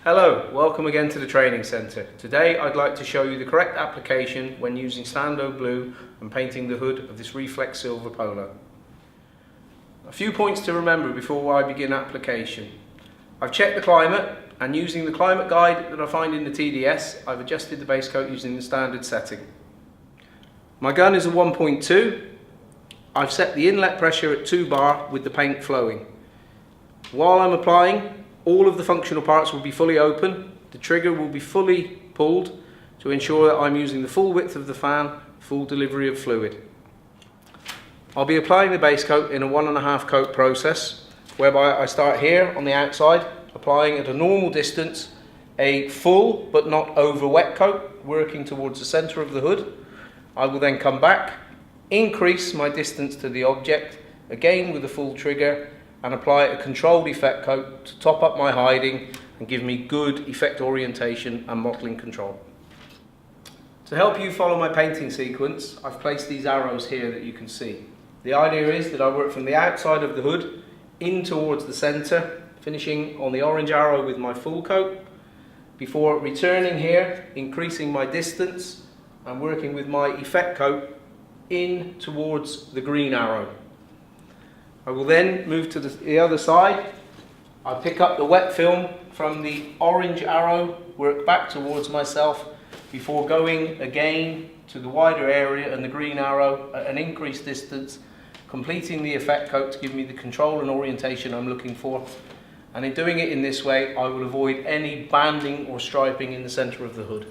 Hello, welcome again to the training centre. Today I'd like to show you the correct application when using Standoblue and painting the hood of this reflex silver polo. A few points to remember before I begin application. I've checked the climate, and using the climate guide that I find in the TDS, I've adjusted the base coat using the standard setting. My gun is a 1.2. I've set the inlet pressure at 2 bar with the paint flowing. While I'm applying, all of the functional parts will be fully open, the trigger will be fully pulled to ensure that I'm using the full width of the fan, full delivery of fluid. I'll be applying the base coat in a 1.5 coat process, whereby I start here on the outside, applying at a normal distance a full but not over wet coat, working towards the centre of the hood. I will then come back, increase my distance to the object, again with a full trigger, and apply a controlled effect coat to top up my hiding and give me good effect orientation and mottling control. To help you follow my painting sequence, I've placed these arrows here that you can see. The idea is that I work from the outside of the hood in towards the centre, finishing on the orange arrow with my full coat, before returning here, increasing my distance and working with my effect coat in towards the green arrow. I will then move to the other side. I pick up the wet film from the orange arrow, work back towards myself before going again to the wider area and the green arrow at an increased distance, completing the effect coat to give me the control and orientation I'm looking for. And in doing it in this way, I will avoid any banding or striping in the centre of the hood.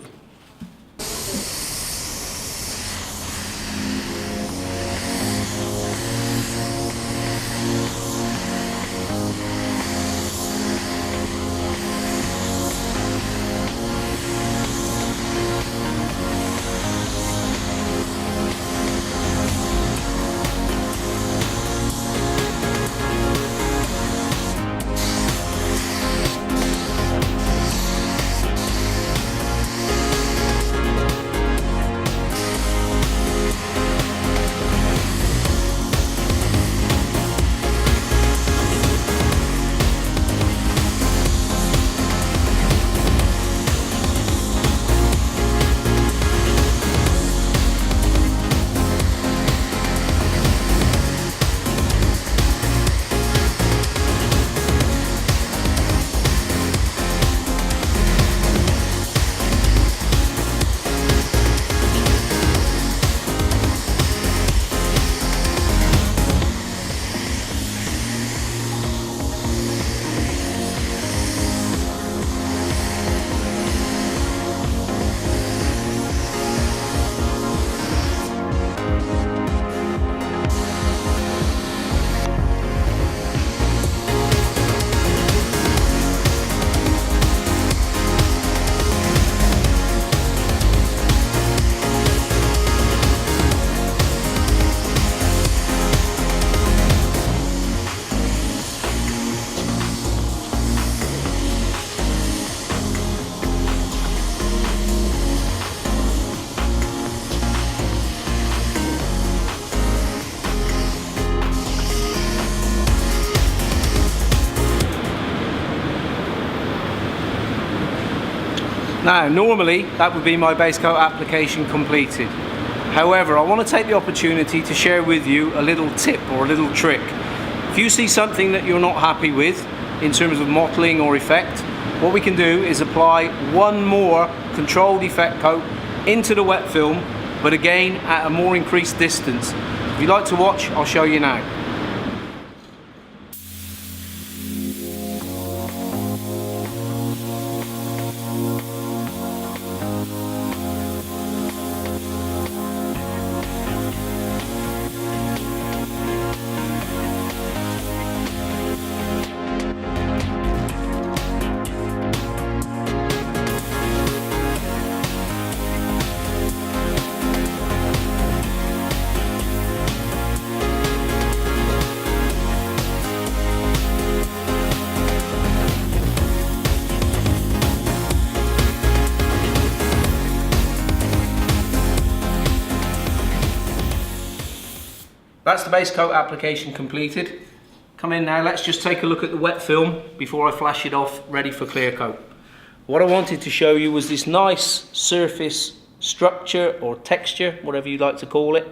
Now, normally that would be my base coat application completed. However, I want to take the opportunity to share with you a little tip or a little trick. If you see something that you're not happy with in terms of mottling or effect, what we can do is apply one more controlled effect coat into the wet film, but again at a more increased distance. If you'd like to watch, I'll show you now. That's the base coat application completed. Come in now, let's just take a look at the wet film before I flash it off ready for clear coat. What I wanted to show you was this nice surface structure or texture, whatever you like to call it,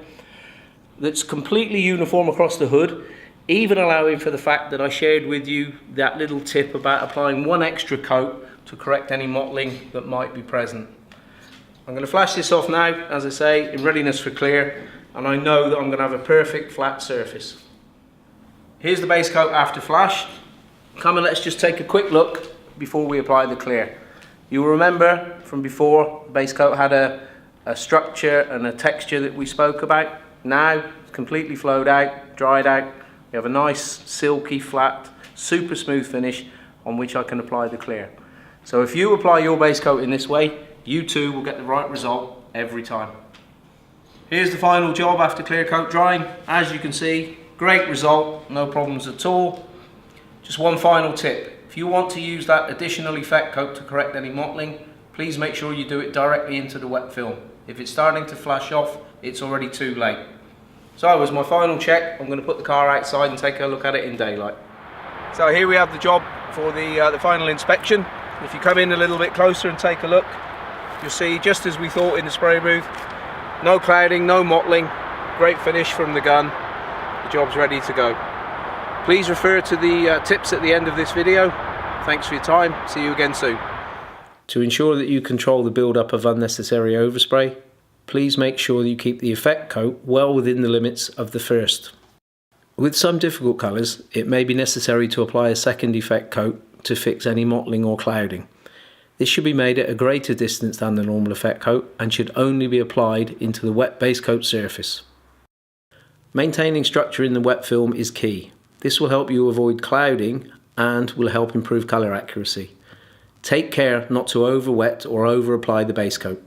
that's completely uniform across the hood, even allowing for the fact that I shared with you that little tip about applying one extra coat to correct any mottling that might be present. I'm going to flash this off now, as I say, in readiness for clear, and I know that I'm going to have a perfect flat surface. Here's the base coat after flash. Come and let's just take a quick look before we apply the clear. You'll remember from before, the base coat had a structure and a texture that we spoke about. Now it's completely flowed out, dried out. We have a nice silky flat, super smooth finish on which I can apply the clear. So if you apply your base coat in this way, you too will get the right result every time. Here's the final job after clear coat drying. As you can see, great result, no problems at all. Just one final tip. If you want to use that additional effect coat to correct any mottling, please make sure you do it directly into the wet film. If it's starting to flash off, it's already too late. So as my final check, I'm going to put the car outside and take a look at it in daylight. So here we have the job for the final inspection. If you come in a little bit closer and take a look, you'll see just as we thought in the spray booth, no clouding, no mottling, great finish from the gun. The job's ready to go. Please refer to the tips at the end of this video. Thanks for your time. See you again soon. To ensure that you control the build-up of unnecessary overspray, please make sure that you keep the effect coat well within the limits of the first. With some difficult colours, it may be necessary to apply a second effect coat to fix any mottling or clouding. This should be made at a greater distance than the normal effect coat and should only be applied into the wet base coat surface. Maintaining structure in the wet film is key. This will help you avoid clouding and will help improve colour accuracy. Take care not to over wet or over apply the base coat.